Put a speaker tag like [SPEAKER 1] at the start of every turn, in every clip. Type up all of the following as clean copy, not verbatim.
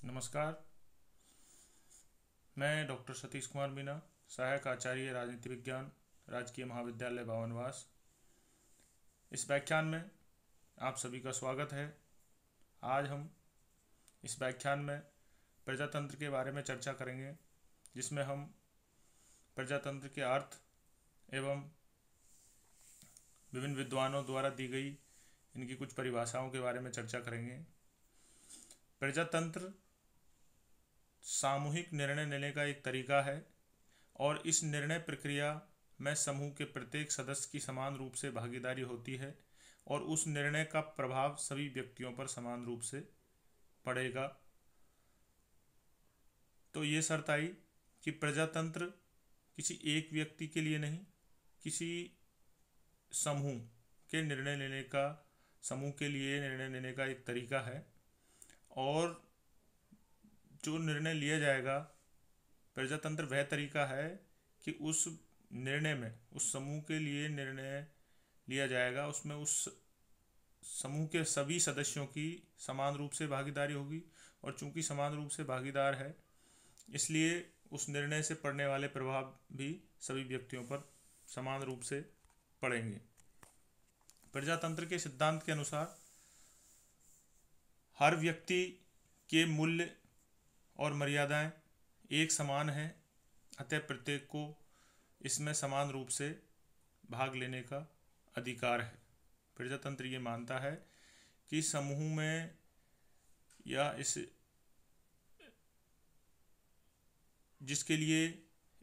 [SPEAKER 1] नमस्कार। मैं डॉक्टर सतीश कुमार मीना, सहायक आचार्य राजनीति विज्ञान, राजकीय महाविद्यालय भवनवास। इस व्याख्यान में आप सभी का स्वागत है। आज हम इस व्याख्यान में प्रजातंत्र के बारे में चर्चा करेंगे, जिसमें हम प्रजातंत्र के अर्थ एवं विभिन्न विद्वानों द्वारा दी गई इनकी कुछ परिभाषाओं के बारे में चर्चा करेंगे। प्रजातंत्र सामूहिक निर्णय लेने का एक तरीका है और इस निर्णय प्रक्रिया में समूह के प्रत्येक सदस्य की समान रूप से भागीदारी होती है और उस निर्णय का प्रभाव सभी व्यक्तियों पर समान रूप से पड़ेगा। तो ये शर्त आई कि प्रजातंत्र किसी एक व्यक्ति के लिए नहीं, किसी समूह के निर्णय लेने का समूह के लिए निर्णय लेने का एक तरीका है और जो निर्णय लिया जाएगा, प्रजातंत्र वह तरीका है कि उस निर्णय में उस समूह के लिए निर्णय लिया जाएगा, उसमें उस समूह के सभी सदस्यों की समान रूप से भागीदारी होगी और चूंकि समान रूप से भागीदार है, इसलिए उस निर्णय से पड़ने वाले प्रभाव भी सभी व्यक्तियों पर समान रूप से पड़ेंगे। प्रजातंत्र के सिद्धांत के अनुसार हर व्यक्ति के मूल्य और मर्यादाएं एक समान हैं, अतः प्रत्येक को इसमें समान रूप से भाग लेने का अधिकार है। प्रजातंत्र ये मानता है कि समूह में या इस जिसके लिए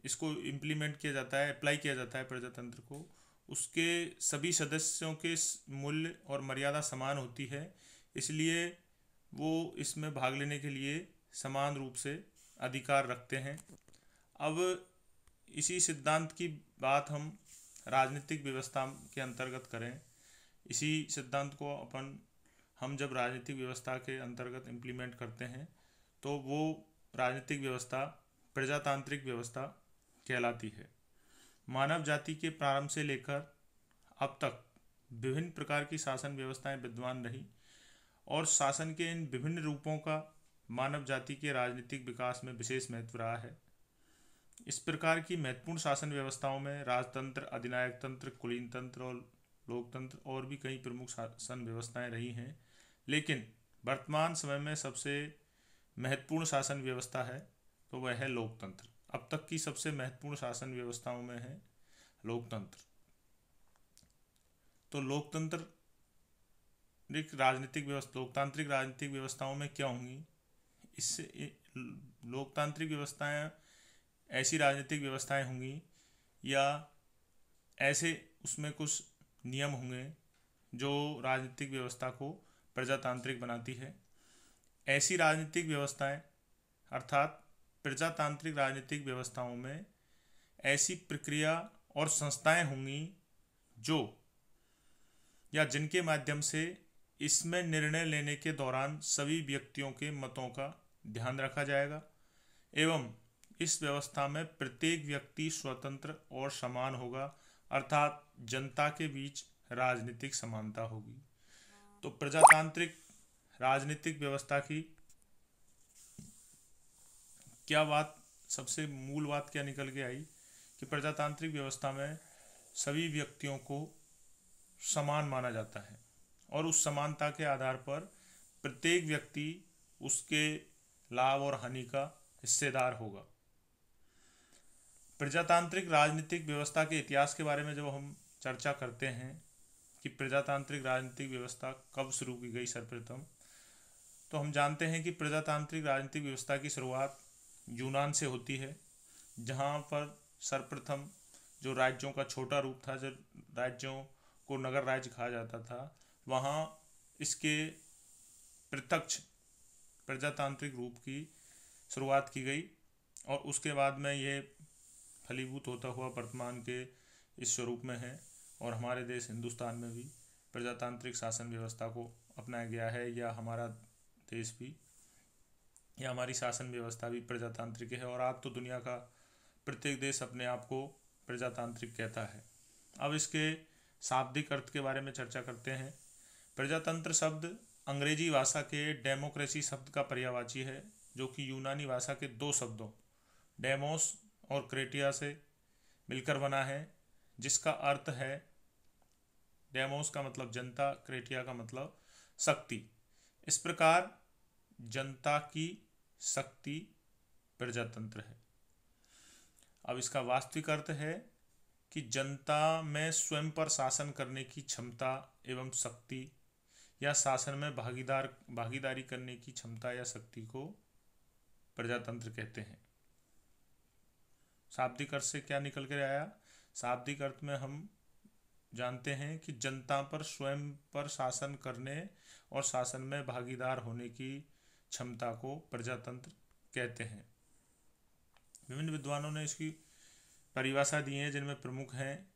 [SPEAKER 1] इसको इम्प्लीमेंट किया जाता है, अप्लाई किया जाता है प्रजातंत्र को, उसके सभी सदस्यों के मूल्य और मर्यादा समान होती है, इसलिए वो इसमें भाग लेने के लिए समान रूप से अधिकार रखते हैं। अब इसी सिद्धांत की बात हम राजनीतिक व्यवस्था के अंतर्गत करें। इसी सिद्धांत को हम जब राजनीतिक व्यवस्था के अंतर्गत इम्प्लीमेंट करते हैं तो वो राजनीतिक व्यवस्था प्रजातांत्रिक व्यवस्था कहलाती है। मानव जाति के प्रारंभ से लेकर अब तक विभिन्न प्रकार की शासन व्यवस्थाएं विद्यमान रही और शासन के इन विभिन्न रूपों का मानव जाति के राजनीतिक विकास में विशेष महत्व रहा है। इस प्रकार की महत्वपूर्ण शासन व्यवस्थाओं में राजतंत्र, अधिनायक तंत्र, कुलीन तंत्र और लोकतंत्र और भी कई प्रमुख शासन व्यवस्थाएं रही हैं, लेकिन वर्तमान समय में सबसे महत्वपूर्ण शासन व्यवस्था है तो वह है लोकतंत्र। अब तक की सबसे महत्वपूर्ण शासन व्यवस्थाओं में है लोकतंत्र। तो लोकतांत्रिक राजनीतिक व्यवस्थाओं में क्या होंगी? इससे लोकतांत्रिक व्यवस्थाएं ऐसी राजनीतिक व्यवस्थाएं होंगी या ऐसे उसमें कुछ नियम होंगे जो राजनीतिक व्यवस्था को प्रजातांत्रिक बनाती है। ऐसी राजनीतिक व्यवस्थाएं अर्थात प्रजातांत्रिक राजनीतिक व्यवस्थाओं में ऐसी प्रक्रिया और संस्थाएं होंगी जो या जिनके माध्यम से इसमें निर्णय लेने के दौरान सभी व्यक्तियों के मतों का ध्यान रखा जाएगा एवं इस व्यवस्था में प्रत्येक व्यक्ति स्वतंत्र और समान होगा, अर्थात जनता के बीच राजनीतिक समानता होगी। तो प्रजातांत्रिक राजनीतिक व्यवस्था की सबसे मूल बात क्या निकल के आई कि प्रजातांत्रिक व्यवस्था में सभी व्यक्तियों को समान माना जाता है और उस समानता के आधार पर प्रत्येक व्यक्ति उसके लाभ और हानि का हिस्सेदार होगा। प्रजातांत्रिक राजनीतिक व्यवस्था के इतिहास के बारे में जब हम चर्चा करते हैं कि प्रजातांत्रिक राजनीतिक व्यवस्था कब शुरू की गई सर्वप्रथम, तो हम जानते हैं कि प्रजातांत्रिक राजनीतिक व्यवस्था की शुरुआत यूनान से होती है, जहां पर सर्वप्रथम जो राज्यों का छोटा रूप था, जो राज्यों को नगर राज्य कहा जाता था, वहां इसके प्रत्यक्ष प्रजातांत्रिक रूप की शुरुआत की गई और उसके बाद में ये फलीभूत होता हुआ वर्तमान के इस स्वरूप में है और हमारे देश हिंदुस्तान में भी प्रजातांत्रिक शासन व्यवस्था को अपनाया गया है, या हमारा देश भी या हमारी शासन व्यवस्था भी प्रजातांत्रिक है और आज तो दुनिया का प्रत्येक देश अपने आप को प्रजातांत्रिक कहता है। अब इसके शाब्दिक अर्थ के बारे में चर्चा करते हैं। प्रजातंत्र शब्द अंग्रेजी भाषा के डेमोक्रेसी शब्द का पर्यायवाची है, जो कि यूनानी भाषा के दो शब्दों डेमोस और क्रेटिया से मिलकर बना है, जिसका अर्थ है, डेमोस का मतलब जनता, क्रेटिया का मतलब शक्ति। इस प्रकार जनता की शक्ति प्रजातंत्र है। अब इसका वास्तविक अर्थ है कि जनता में स्वयं पर शासन करने की क्षमता एवं शक्ति या शासन में भागीदारी करने की क्षमता या शक्ति को प्रजातंत्र कहते हैं। शाब्दिक अर्थ से क्या निकल कर आया? शाब्दिक अर्थ में हम जानते हैं कि जनता पर स्वयं पर शासन करने और शासन में भागीदार होने की क्षमता को प्रजातंत्र कहते हैं। विभिन्न विद्वानों ने इसकी परिभाषा दी है, जिनमें प्रमुख हैं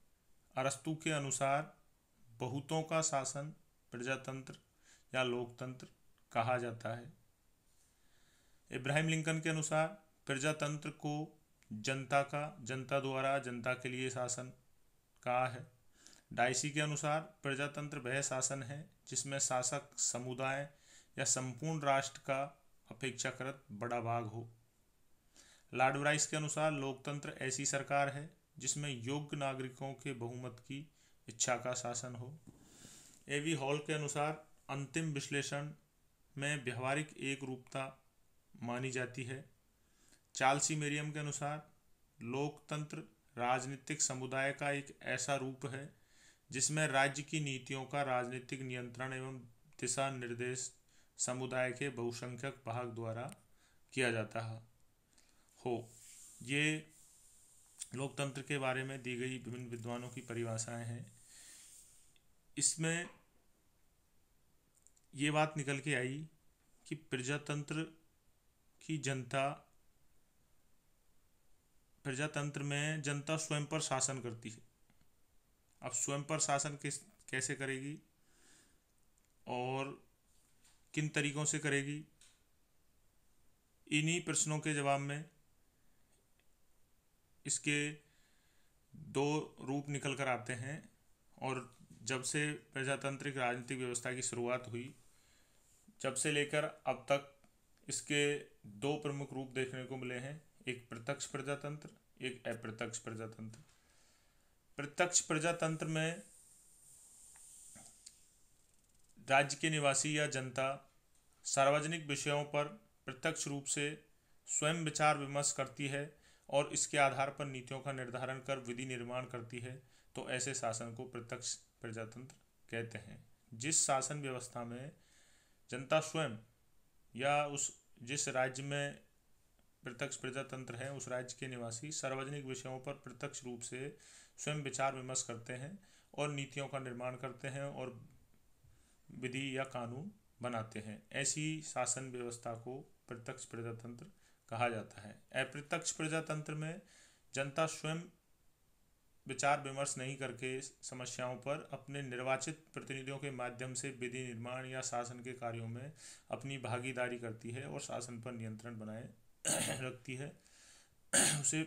[SPEAKER 1] अरस्तु के अनुसार बहुतों का शासन प्रजातंत्र या लोकतंत्र कहा जाता है। इब्राहिम लिंकन के अनुसार प्रजातंत्र को जनता द्वारा जनता के लिए शासन कहा है। डाइसी के अनुसार प्रजातंत्र वह शासन है जिसमें शासक समुदाय या संपूर्ण राष्ट्र का अपेक्षाकृत बड़ा भाग हो। लॉर्ड ब्राइस के अनुसार लोकतंत्र ऐसी सरकार है जिसमें योग्य नागरिकों के बहुमत की इच्छा का शासन हो। एवी हॉल के अनुसार अंतिम विश्लेषण में व्यवहारिक एक रूपता मानी जाती है। चार्ल्स मेरियम के अनुसार लोकतंत्र राजनीतिक समुदाय का एक ऐसा रूप है जिसमें राज्य की नीतियों का राजनीतिक नियंत्रण एवं दिशा निर्देश समुदाय के बहुसंख्यक भाग द्वारा किया जाता हो। ये लोकतंत्र के बारे में दी गई विभिन्न विद्वानों की परिभाषाएं हैं। इसमें ये बात निकल के आई कि प्रजातंत्र में जनता स्वयं पर शासन करती है। अब स्वयं पर शासन कैसे करेगी और किन तरीकों से करेगी, इन्हीं प्रश्नों के जवाब में इसके दो रूप निकल कर आते हैं। और जब से प्रजातांत्रिक राजनीतिक व्यवस्था की शुरुआत हुई, जब से लेकर अब तक इसके दो प्रमुख रूप देखने को मिले हैं, एक प्रत्यक्ष प्रजातंत्र, एक अप्रत्यक्ष प्रजातंत्र। प्रत्यक्ष प्रजातंत्र में राज्य के निवासी या जनता सार्वजनिक विषयों पर प्रत्यक्ष रूप से स्वयं विचार विमर्श करती है और इसके आधार पर नीतियों का निर्धारण कर विधि निर्माण करती है। तो ऐसे शासन को प्रत्यक्ष प्रजातंत्र कहते हैं। जिस शासन व्यवस्था में जनता स्वयं या जिस राज्य में प्रत्यक्ष प्रजातंत्र है उस राज्य के निवासी सार्वजनिक विषयों पर प्रत्यक्ष रूप से स्वयं विचार विमर्श करते हैं और नीतियों का निर्माण करते हैं और विधि या कानून बनाते हैं, ऐसी शासन व्यवस्था को प्रत्यक्ष प्रजातंत्र कहा जाता है। अप्रत्यक्ष प्रजातंत्र में जनता स्वयं विचार विमर्श नहीं करके समस्याओं पर अपने निर्वाचित प्रतिनिधियों के माध्यम से विधि निर्माण या शासन के कार्यों में अपनी भागीदारी करती है और शासन पर नियंत्रण बनाए रखती है। उसे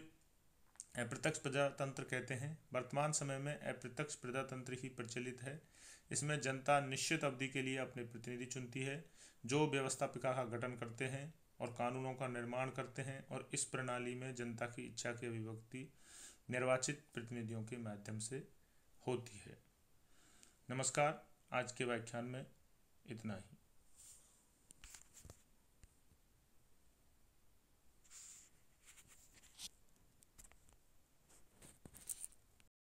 [SPEAKER 1] अप्रत्यक्ष प्रजातंत्र कहते हैं। वर्तमान समय में अप्रत्यक्ष प्रजातंत्र ही प्रचलित है। इसमें जनता निश्चित अवधि के लिए अपने प्रतिनिधि चुनती है जो व्यवस्थापिका का गठन करते हैं और कानूनों का निर्माण करते हैं, और इस प्रणाली में जनता की इच्छा की अभिव्यक्ति निर्वाचित प्रतिनिधियों के माध्यम से होती है। नमस्कार, आज के व्याख्यान में इतना ही।